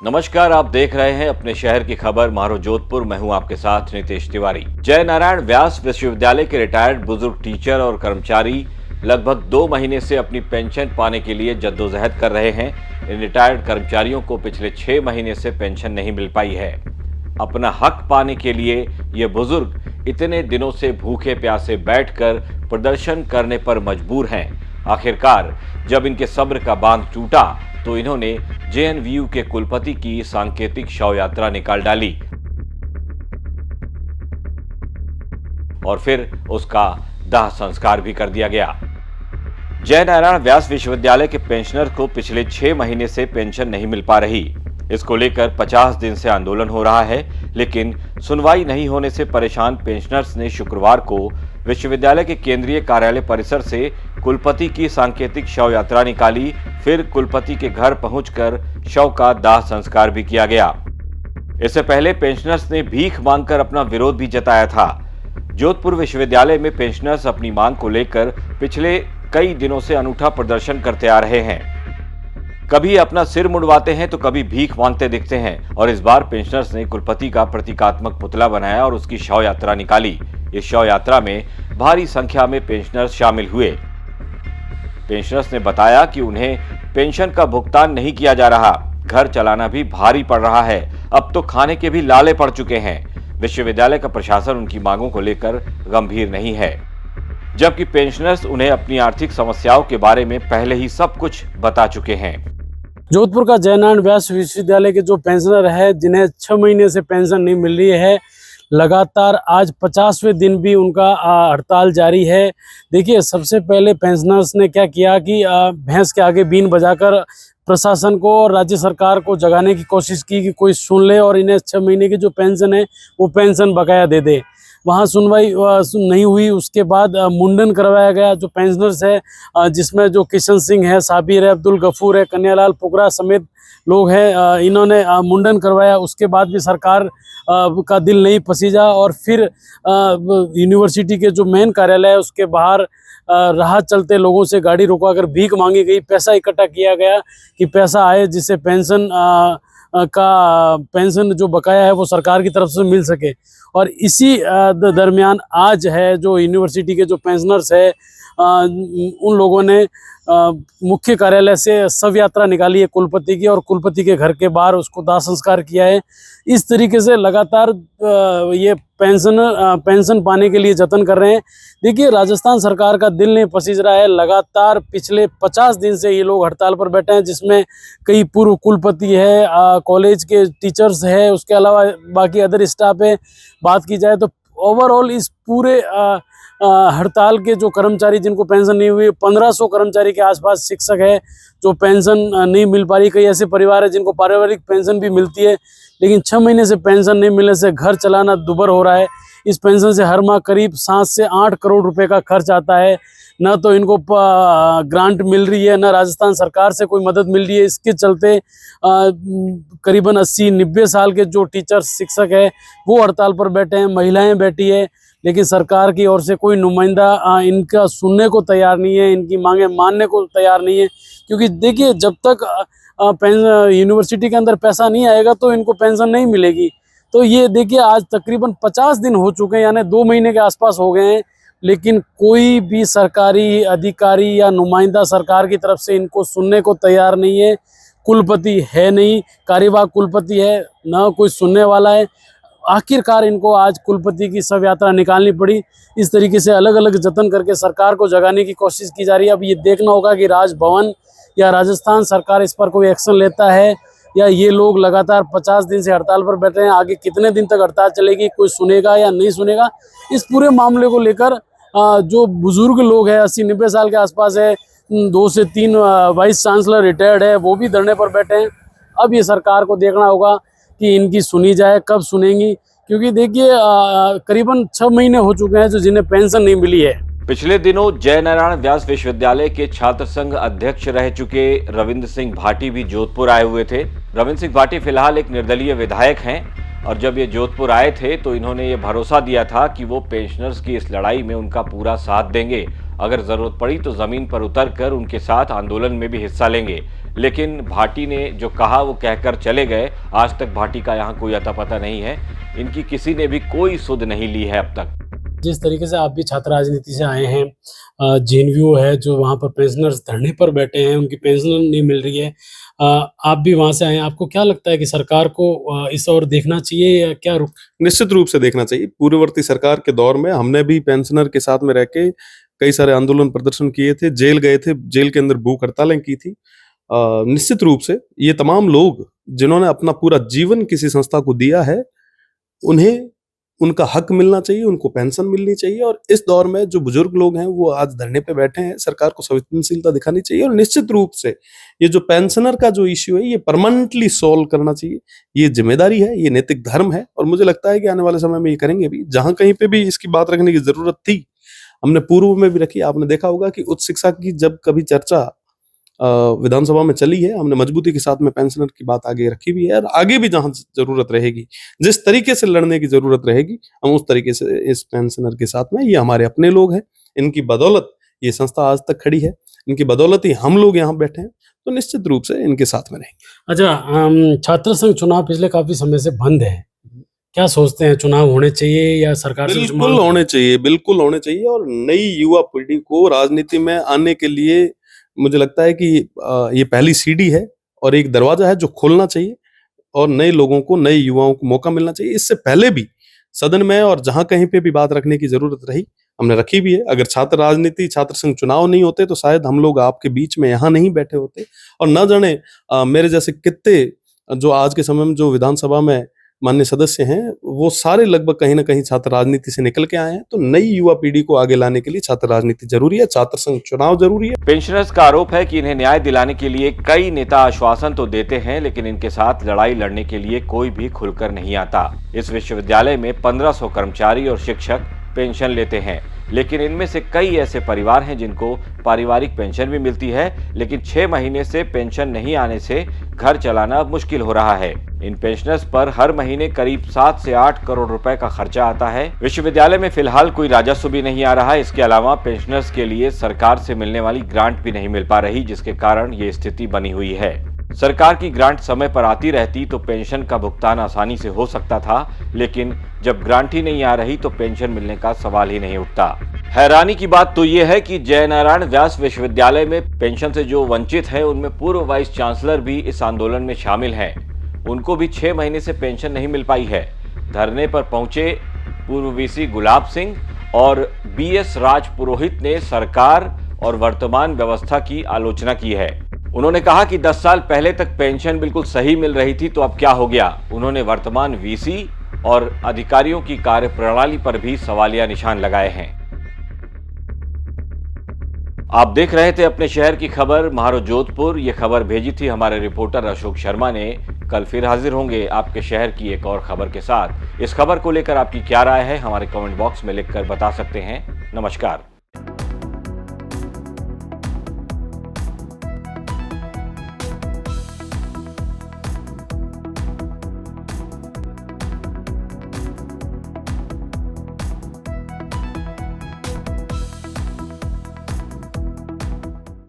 नमस्कार, आप देख रहे हैं अपने शहर की खबर मारो जोधपुर। मैं हूं आपके साथ नितेश तिवारी। जय नारायण व्यास विश्वविद्यालय के रिटायर्ड बुजुर्ग टीचर और कर्मचारी लगभग 2 महीने से अपनी पेंशन पाने के लिए जद्दोजहद कर रहे हैं। इन रिटायर्ड कर्मचारियों को पिछले 6 महीने से पेंशन नहीं मिल पाई है। अपना हक पाने के लिए ये बुजुर्ग इतने दिनों से भूखे प्यासे बैठकर प्रदर्शन करने पर मजबूर हैं। आखिरकार जब इनके सब्र का बांध टूटा तो इन्होंने जेएनवीयू के कुलपति की सांकेतिक शव यात्रा निकाल डाली और फिर उसका दाह संस्कार भी कर दिया गया। जय नारायण व्यास विश्वविद्यालय के पेंशनर को पिछले 6 महीने से पेंशन नहीं मिल पा रही। इसको लेकर 50 दिन से आंदोलन हो रहा है, लेकिन सुनवाई नहीं होने से परेशान पेंशनर्स ने शुक्रवार को विश्वविद्यालय के केंद्रीय कार्यालय परिसर से कुलपति की सांकेतिक शव यात्रा निकाली। फिर कुलपति के घर पहुंचकर शव का दाह संस्कार भी किया गया। इससे पहले पेंशनर्स ने भीख मांगकर अपना विरोध भी जताया था। जोधपुर विश्वविद्यालय में पेंशनर्स अपनी मांग को लेकर पिछले कई दिनों से अनूठा प्रदर्शन करते आ रहे हैं। कभी अपना सिर मुड़वाते हैं तो कभी भीख मांगते दिखते हैं और इस बार पेंशनर्स ने कुलपति का प्रतीकात्मक पुतला बनाया और उसकी शव यात्रा निकाली। इस शव यात्रा में भारी संख्या में पेंशनर्स शामिल हुए। पेंशनर्स ने बताया कि उन्हें पेंशन का भुगतान नहीं किया जा रहा, घर चलाना भी भारी पड़ रहा है, अब तो खाने के भी लाले पड़ चुके हैं। विश्वविद्यालय का प्रशासन उनकी मांगों को लेकर गंभीर नहीं है, जबकि पेंशनर्स उन्हें अपनी आर्थिक समस्याओं के बारे में पहले ही सब कुछ बता चुके हैं। जोधपुर का जय नारायण व्यास विश्वविद्यालय के जो पेंशनर है, जिन्हें 6 महीने से पेंशन नहीं मिल रही है, लगातार आज 50वें दिन भी उनका हड़ताल जारी है। देखिए, सबसे पहले पेंशनर्स ने क्या किया कि भैंस के आगे बीन बजाकर प्रशासन को और राज्य सरकार को जगाने की कोशिश की कि कोई सुन ले और इन्हें 6 महीने की जो पेंशन है वो पेंशन बकाया दे दे। वहाँ सुनवाई नहीं हुई। उसके बाद मुंडन करवाया गया। जो पेंशनर्स है, जिसमें जो किशन सिंह है, साबिर है, अब्दुल गफूर है, कन्यालाल पुगरा समेत लोग हैं, इन्होंने मुंडन करवाया। उसके बाद भी सरकार का दिल नहीं पसीजा और फिर यूनिवर्सिटी के जो मेन कार्यालय है उसके बाहर राह चलते लोगों से गाड़ी रुकवाकर भीख मांगी गई। पैसा इकट्ठा किया गया कि पैसा आए जिससे पेंशन जो बकाया है वो सरकार की तरफ से मिल सके। और इसी दरमियान आज है जो यूनिवर्सिटी के जो पेंशनर्स है, उन लोगों ने मुख्य कार्यालय से शव यात्रा निकाली है कुलपति की और कुलपति के घर के बाहर उसको दाह संस्कार किया है। इस तरीके से लगातार ये पेंशन पाने के लिए जतन कर रहे हैं। देखिए, राजस्थान सरकार का दिल नहीं पसीज रहा है। लगातार पिछले 50 दिन से ये लोग हड़ताल पर बैठे हैं, जिसमें कई पूर्व कुलपति है, कॉलेज के टीचर्स है, उसके अलावा बाकी अदर स्टाफ है। बात की जाए तो ओवरऑल इस पूरे हड़ताल के जो कर्मचारी जिनको पेंशन नहीं हुई, 1500 कर्मचारी के आसपास शिक्षक है जो पेंशन नहीं मिल पा रही। कई ऐसे परिवार है जिनको पारिवारिक पेंशन भी मिलती है, लेकिन 6 महीने से पेंशन नहीं मिलने से घर चलाना दुभर हो रहा है। इस पेंशन से हर माह करीब 7 से 8 करोड़ रुपए का खर्च आता है। न तो इनको ग्रांट मिल रही है, न राजस्थान सरकार से कोई मदद मिल रही है। इसके चलते करीबन 80-90 साल के जो टीचर शिक्षक है वो हड़ताल पर बैठे हैं, महिलाएं बैठी है, लेकिन सरकार की ओर से कोई नुमाइंदा इनका सुनने को तैयार नहीं है, इनकी मांगे मानने को तैयार नहीं है। क्योंकि देखिए, जब तक यूनिवर्सिटी के अंदर पैसा नहीं आएगा तो इनको पेंशन नहीं मिलेगी। तो ये देखिए, आज तकरीबन 50 दिन हो चुके हैं, यानी 2 महीने के आसपास हो गए हैं, लेकिन कोई भी सरकारी अधिकारी या नुमाइंदा सरकार की तरफ से इनको सुनने को तैयार नहीं है। कुलपति है नहीं, कार्यवाहक कुलपति है, ना कोई सुनने वाला है। आखिरकार इनको आज कुलपति की शव यात्रा निकालनी पड़ी। इस तरीके से अलग अलग जतन करके सरकार को जगाने की कोशिश की जा रही है। अब ये देखना होगा कि राजभवन या राजस्थान सरकार इस पर कोई एक्शन लेता है या ये लोग लगातार 50 दिन से हड़ताल पर बैठे हैं। आगे कितने दिन तक हड़ताल चलेगी, कोई सुनेगा या नहीं सुनेगा, इस पूरे मामले को लेकर जो बुजुर्ग लोग हैं, 80-90 साल के आसपास है, 2 से 3 वाइस चांसलर रिटायर्ड है, वो भी धरने पर बैठे हैं। अब ये सरकार को देखना होगा कि इनकी सुनी जाए, कब सुनेंगी, क्योंकि देखिए करीबन 6 महीने हो चुके हैं जो जिन्हें पेंशन नहीं मिली है। पिछले दिनों जय नारायण व्यास विश्वविद्यालय के छात्र संघ अध्यक्ष रह चुके रविंद्र सिंह भाटी भी जोधपुर आए हुए थे। रविंद्र सिंह भाटी फिलहाल एक निर्दलीय विधायक हैं और जब ये जोधपुर आए थे तो इन्होंने ये भरोसा दिया था कि वो पेंशनर्स की इस लड़ाई में उनका पूरा साथ देंगे अगर जरूरत पड़ी तो जमीन पर उतरकर उनके साथ आंदोलन में भी हिस्सा लेंगे। लेकिन भाटी ने जो कहा वो कहकर चले गए। आज तक भाटी का यहाँ कोई अता पता नहीं है। इनकी किसी ने भी कोई सुध नहीं ली है अब तक। जिस तरीके से आप भी छात्र राजनीति से आए हैं, जेएनयू है जो वहाँ पर पेंशनर्स धरने पर बैठे हैं, उनकी पेंशन नहीं मिल रही है, आप भी वहाँ से आए हैं, आपको क्या लगता है कि सरकार को इस ओर देखना चाहिए या क्या रुक? निश्चित रूप से देखना चाहिए। पूर्ववर्ती सरकार के दौर में हमने भी पेंशनर के साथ में रह के कई सारे आंदोलन प्रदर्शन किए थे, जेल गए थे, जेल के अंदर भूख हड़तालें की थी। निश्चित रूप से ये तमाम लोग जिन्होंने अपना पूरा जीवन किसी संस्था को दिया है, उन्हें उनका हक मिलना चाहिए, उनको पेंशन मिलनी चाहिए। और इस दौर में जो बुजुर्ग लोग हैं वो आज धरने पे बैठे हैं, सरकार को संवेदनशीलता दिखानी चाहिए। और निश्चित रूप से ये जो पेंशनर का जो इश्यू है ये परमानेंटली सॉल्व करना चाहिए। ये जिम्मेदारी है, ये नैतिक धर्म है और मुझे लगता है कि आने वाले समय में ये करेंगे भी। जहां कहीं पे भी इसकी बात रखने की जरूरत थी, हमने पूर्व में भी रखी। आपने देखा होगा कि उच्च शिक्षा की जब कभी चर्चा विधानसभा में चली है, हमने मजबूती के साथ में पेंशनर की बात आगे रखी भी है। और आगे भी जहां जरूरत रहेगी, जिस तरीके से लड़ने की जरूरत रहेगी, हम उस तरीके से इस पेंशनर के साथ में, ये हमारे अपने लोग हैं, इनकी बदौलत ये संस्था आज तक खड़ी है, इनकी बदौलत ही हम लोग यहाँ बैठे हैं, तो निश्चित रूप से इनके साथ में रहेंगे। अच्छा, छात्र संघ चुनाव पिछले काफी समय से बंद है, क्या सोचते हैं, चुनाव होने चाहिए या सरकार से? बिल्कुल होने चाहिए, बिल्कुल होने चाहिए। और नई युवा पीढ़ी को राजनीति में आने के लिए मुझे लगता है कि ये पहली सीढ़ी है और एक दरवाजा है जो खोलना चाहिए और नए लोगों को, नए युवाओं को मौका मिलना चाहिए। इससे पहले भी सदन में और जहां कहीं पे भी बात रखने की जरूरत रही, हमने रखी भी है। अगर छात्र राजनीति, छात्र संघ चुनाव नहीं होते तो शायद हम लोग आपके बीच में यहाँ नहीं बैठे होते। और न जाने मेरे जैसे कितने जो आज के समय में जो विधानसभा में माननीय सदस्य हैं, वो सारे लगभग कहीं ना कहीं छात्र राजनीति से निकल के आए हैं। तो नई युवा पीढ़ी को आगे लाने के लिए छात्र राजनीति जरूरी है, छात्र संघ चुनाव जरूरी है। पेंशनर्स का आरोप है कि इन्हें न्याय दिलाने के लिए कई नेता आश्वासन तो देते हैं, लेकिन इनके साथ लड़ाई लड़ने के लिए कोई भी खुलकर नहीं आता। इस विश्वविद्यालय में 1500 कर्मचारी और शिक्षक पेंशन लेते हैं, लेकिन इनमें से कई ऐसे परिवार हैं जिनको पारिवारिक पेंशन भी मिलती है, लेकिन 6 महीने से पेंशन नहीं आने से घर चलाना मुश्किल हो रहा है। इन पेंशनर्स पर हर महीने करीब 7 से 8 करोड़ रुपए का खर्चा आता है। विश्वविद्यालय में फिलहाल कोई राजस्व भी नहीं आ रहा है। इसके अलावा पेंशनर्स के लिए सरकार से मिलने वाली ग्रांट भी नहीं मिल पा रही, जिसके कारण ये स्थिति बनी हुई है। सरकार की ग्रांट समय पर आती रहती तो पेंशन का भुगतान आसानी से हो सकता था, लेकिन जब ग्रांट ही नहीं आ रही तो पेंशन मिलने का सवाल ही नहीं उठता। हैरानी की बात तो यह है कि जयनारायण व्यास विश्वविद्यालय में पेंशन से जो वंचित हैं, उनमें पूर्व वाइस चांसलर भी इस आंदोलन में शामिल हैं। उनको भी 6 महीने से पेंशन नहीं मिल पाई है। धरने पर पहुंचे पूर्व वीसी गुलाब सिंह और बीएस राज पुरोहित ने सरकार और वर्तमान व्यवस्था की आलोचना की है। उन्होंने कहा कि 10 साल पहले तक पेंशन बिल्कुल सही मिल रही थी, तो अब क्या हो गया। उन्होंने वर्तमान वीसी और अधिकारियों की कार्यप्रणाली पर भी सवालिया निशान लगाए हैं। आप देख रहे थे अपने शहर की खबर महारो जोधपुर। ये खबर भेजी थी हमारे रिपोर्टर अशोक शर्मा ने। कल फिर हाजिर होंगे आपके शहर की एक और खबर के साथ। इस खबर को लेकर आपकी क्या राय है, हमारे कमेंट बॉक्स में लिखकर बता सकते हैं। नमस्कार।